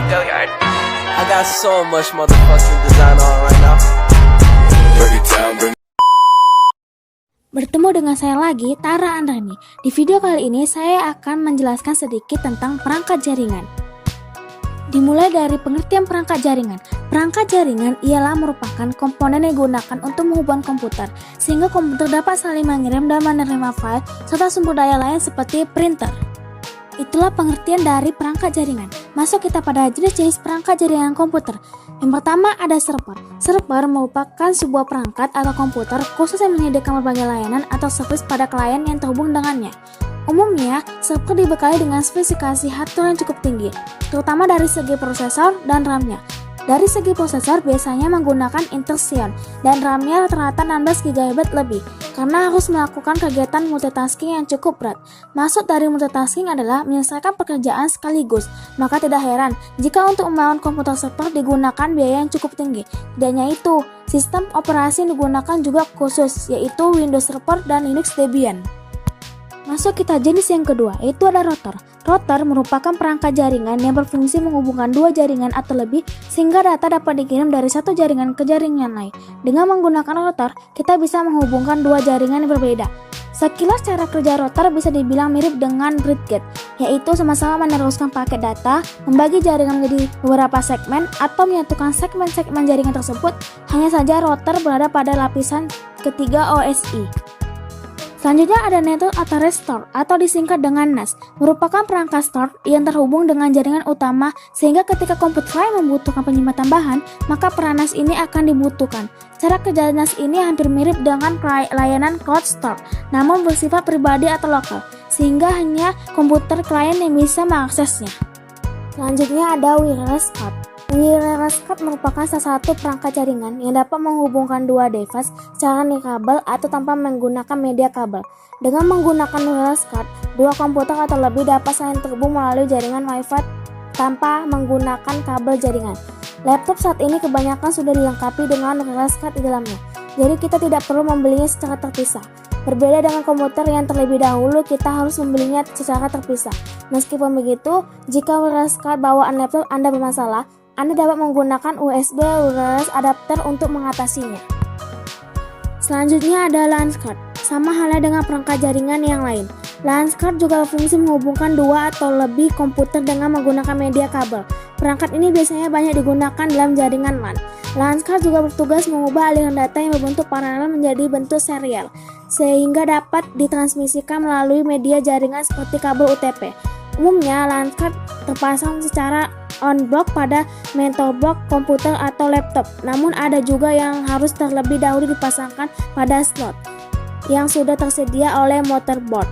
Go yard. I got so much motherfucking design on right now. Bertemu dengan saya lagi, Tara Andrani. Di video kali ini saya akan menjelaskan sedikit tentang perangkat jaringan. Dimulai dari pengertian perangkat jaringan. Perangkat jaringan ialah merupakan komponen yang digunakan untuk menghubungkan komputer, sehingga komputer dapat saling mengirim dan menerima file serta sumber daya lain seperti printer. Itulah pengertian dari perangkat jaringan. Masuk kita pada jenis-jenis perangkat jaringan komputer. Yang pertama ada server. Server merupakan sebuah perangkat atau komputer khusus yang menyediakan berbagai layanan atau service pada klien yang terhubung dengannya. Umumnya, server dibekali dengan spesifikasi hardware yang cukup tinggi, terutama dari segi prosesor dan RAM-nya. Dari segi prosesor biasanya menggunakan Intel Xeon dan RAM-nya rata-rata 16 GB lebih karena harus melakukan kegiatan multitasking yang cukup berat. Maksud dari multitasking adalah menyelesaikan pekerjaan sekaligus, maka tidak heran jika untuk membangun komputer server digunakan biaya yang cukup tinggi. Tidak hanya itu, sistem operasi yang digunakan juga khusus, yaitu Windows Server dan Linux Debian. Masuk kita jenis yang kedua, yaitu ada router. Router merupakan perangkat jaringan yang berfungsi menghubungkan dua jaringan atau lebih sehingga data dapat dikirim dari satu jaringan ke jaringan lain. Dengan menggunakan router, kita bisa menghubungkan dua jaringan yang berbeda. Sekilas cara kerja router bisa dibilang mirip dengan BridgeGate, yaitu sama-sama meneruskan paket data, membagi jaringan menjadi beberapa segmen, atau menyatukan segmen-segmen jaringan tersebut. Hanya saja router berada pada lapisan ketiga OSI. Selanjutnya ada network address store atau disingkat dengan NAS, merupakan perangkat store yang terhubung dengan jaringan utama sehingga ketika komputer lain membutuhkan penyimpanan tambahan, maka peran NAS ini akan dibutuhkan. Cara kerja NAS ini hampir mirip dengan layanan cloud store, namun bersifat pribadi atau lokal, sehingga hanya komputer klien yang bisa mengaksesnya. Selanjutnya ada wireless card. Wireless card merupakan salah satu perangkat jaringan yang dapat menghubungkan dua device secara nirkabel atau tanpa menggunakan media kabel. Dengan menggunakan wireless card, dua komputer atau lebih dapat saling terhubung melalui jaringan Wi-Fi tanpa menggunakan kabel jaringan. Laptop saat ini kebanyakan sudah dilengkapi dengan wireless card di dalamnya, jadi kita tidak perlu membelinya secara terpisah. Berbeda dengan komputer yang terlebih dahulu kita harus membelinya secara terpisah. Meskipun begitu, jika wireless card bawaan laptop Anda bermasalah, Anda dapat menggunakan USB wireless adapter untuk mengatasinya. Selanjutnya ada LAN card. Sama halnya dengan perangkat jaringan yang lain. LAN card juga berfungsi menghubungkan dua atau lebih komputer dengan menggunakan media kabel. Perangkat ini biasanya banyak digunakan dalam jaringan LAN. LAN card juga bertugas mengubah aliran data yang berbentuk paralel menjadi bentuk serial, sehingga dapat ditransmisikan melalui media jaringan seperti kabel UTP. Umumnya LAN card terpasang secara on-block pada mental block komputer atau laptop, namun ada juga yang harus terlebih dahulu dipasangkan pada slot yang sudah tersedia oleh motherboard.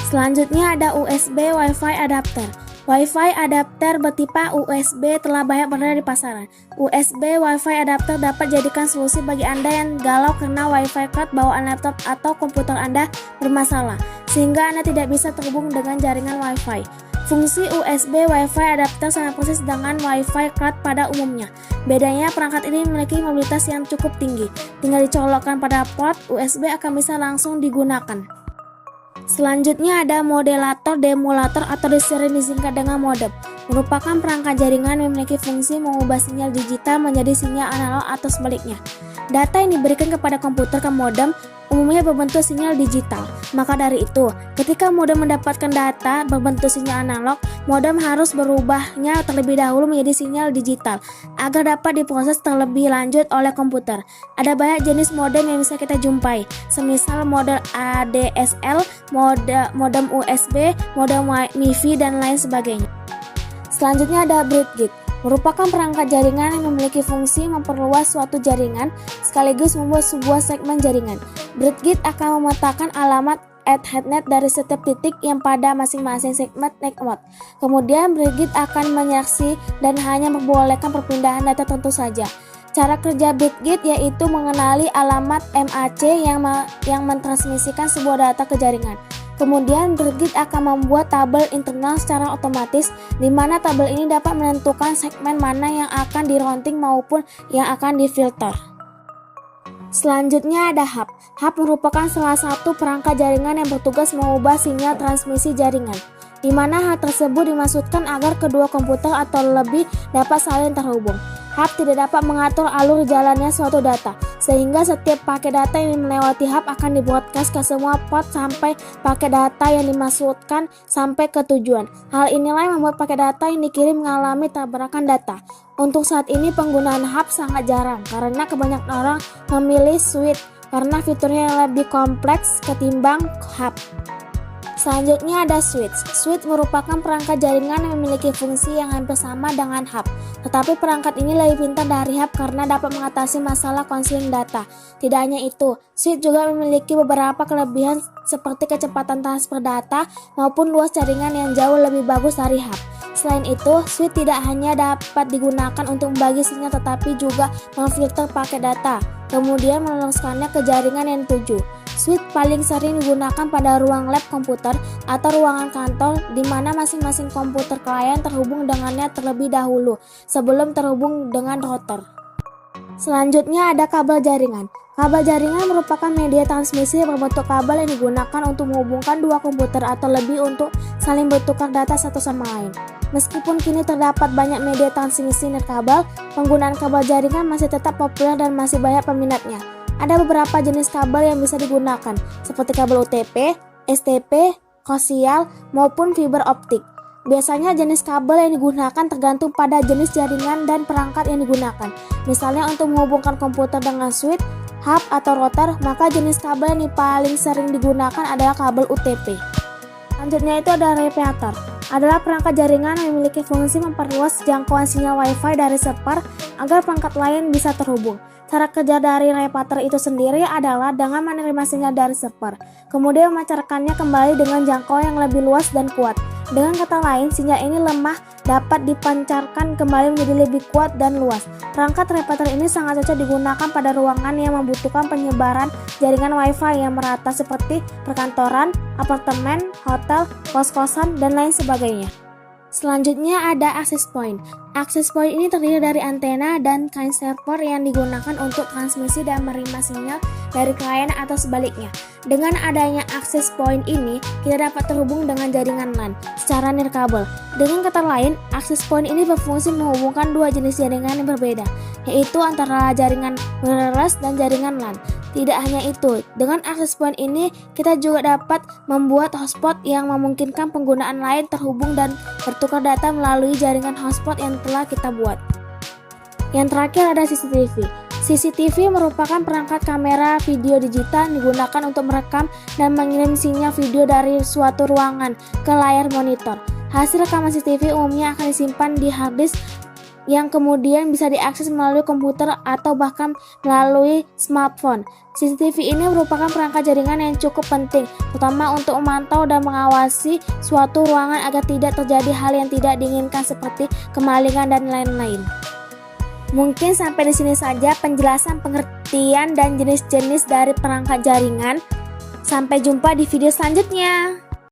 Selanjutnya ada USB Wi-Fi adapter. Wi-Fi adapter bertipe USB telah banyak berada di pasaran. USB Wi-Fi adapter dapat jadikan solusi bagi Anda yang galau karena Wi-Fi card bawaan laptop atau komputer Anda bermasalah, sehingga Anda tidak bisa terhubung dengan jaringan Wi-Fi. Fungsi USB Wi-Fi adapter sama persis dengan Wi-Fi card pada umumnya. Bedanya perangkat ini memiliki mobilitas yang cukup tinggi. Tinggal dicolokkan pada port USB akan bisa langsung digunakan. Selanjutnya ada modelator demulator atau disering disingkat dengan modem. Merupakan perangkat jaringan yang memiliki fungsi mengubah sinyal digital menjadi sinyal analog atau sebaliknya. Data yang diberikan kepada komputer ke modem umumnya berbentuk sinyal digital. Maka dari itu, ketika modem mendapatkan data berbentuk sinyal analog, modem harus berubahnya terlebih dahulu menjadi sinyal digital agar dapat diproses terlebih lanjut oleh komputer. Ada banyak jenis modem yang bisa kita jumpai, semisal model ADSL, modem USB, modem MiFi, dan lain sebagainya. Selanjutnya ada BridgeGate. Merupakan perangkat jaringan yang memiliki fungsi memperluas suatu jaringan sekaligus membuat sebuah segmen jaringan. BridgeGate akan memetakan alamat Ethernet dari setiap titik yang pada masing-masing segmen network. Kemudian BridgeGate akan menyeleksi dan hanya membolehkan perpindahan data tentu saja. Cara kerja BridgeGate yaitu mengenali alamat MAC yang mentransmisikan sebuah data ke jaringan. Kemudian BridgeGate akan membuat tabel internal secara otomatis, di mana tabel ini dapat menentukan segmen mana yang akan di-routing maupun yang akan difilter. Selanjutnya ada hub. Hub merupakan salah satu perangkat jaringan yang bertugas mengubah sinyal transmisi jaringan. di mana hal tersebut dimaksudkan agar kedua komputer atau lebih dapat saling terhubung. Hub tidak dapat mengatur alur jalannya suatu data, sehingga setiap paket data yang melewati hub akan di-broadcast ke semua port sampai paket data yang dimaksudkan sampai ke tujuan. Hal inilah yang membuat paket data yang dikirim mengalami tabrakan data. Untuk saat ini penggunaan hub sangat jarang karena kebanyakan orang memilih switch karena fiturnya yang lebih kompleks ketimbang hub. Selanjutnya ada switch. Switch merupakan perangkat jaringan yang memiliki fungsi yang hampir sama dengan hub. Tetapi perangkat ini lebih pintar dari hub karena dapat mengatasi masalah konseling data. Tidak hanya itu, switch juga memiliki beberapa kelebihan seperti kecepatan transfer data maupun luas jaringan yang jauh lebih bagus dari hub. Selain itu, switch tidak hanya dapat digunakan untuk membagi sinyal tetapi juga memfilter paket data, kemudian meluruskannya ke jaringan yang dituju. Switch paling sering digunakan pada ruang lab komputer atau ruangan kantor di mana masing-masing komputer klien terhubung dengannya terlebih dahulu sebelum terhubung dengan router. Selanjutnya ada kabel jaringan. Kabel jaringan merupakan media transmisi berbentuk kabel yang digunakan untuk menghubungkan dua komputer atau lebih untuk saling bertukar data satu sama lain. Meskipun kini terdapat banyak media transmisi nirkabel, penggunaan kabel jaringan masih tetap populer dan masih banyak peminatnya. Ada beberapa jenis kabel yang bisa digunakan, seperti kabel UTP, STP, koaksial, maupun fiber optik. Biasanya jenis kabel yang digunakan tergantung pada jenis jaringan dan perangkat yang digunakan. Misalnya untuk menghubungkan komputer dengan switch, hub, atau router, maka jenis kabel yang paling sering digunakan adalah kabel UTP. Selanjutnya itu ada repeater. Adalah perangkat jaringan yang memiliki fungsi memperluas jangkauan sinyal Wi-Fi dari server agar perangkat lain bisa terhubung. Cara kerja dari repeater itu sendiri adalah dengan menerima sinyal dari server, kemudian memancarkannya kembali dengan jangkauan yang lebih luas dan kuat. Dengan kata lain, sinyal ini lemah dapat dipancarkan kembali menjadi lebih kuat dan luas. Perangkat repeater ini sangat cocok digunakan pada ruangan yang membutuhkan penyebaran jaringan Wi-Fi yang merata seperti perkantoran, apartemen, hotel, kos-kosan, dan lain sebagainya. Selanjutnya ada access point. Access point ini terdiri dari antena dan kain server yang digunakan untuk transmisi dan menerima sinyal dari klien atau sebaliknya. Dengan adanya access point ini, kita dapat terhubung dengan jaringan LAN secara nirkabel. Dengan kata lain, access point ini berfungsi menghubungkan dua jenis jaringan yang berbeda, yaitu antara jaringan wireless dan jaringan LAN. Tidak hanya itu, dengan access point ini kita juga dapat membuat hotspot yang memungkinkan penggunaan lain terhubung dan bertukar data melalui jaringan hotspot yang telah kita buat. Yang terakhir ada CCTV. CCTV merupakan perangkat kamera video digital yang digunakan untuk merekam dan mengirim sinyal video dari suatu ruangan ke layar monitor. Hasil rekaman CCTV umumnya akan disimpan di hard disk yang kemudian bisa diakses melalui komputer atau bahkan melalui smartphone. CCTV ini merupakan perangkat jaringan yang cukup penting, terutama untuk memantau dan mengawasi suatu ruangan agar tidak terjadi hal yang tidak diinginkan seperti kemalingan dan lain-lain. Mungkin sampai di sini saja penjelasan pengertian dan jenis-jenis dari perangkat jaringan. Sampai jumpa di video selanjutnya.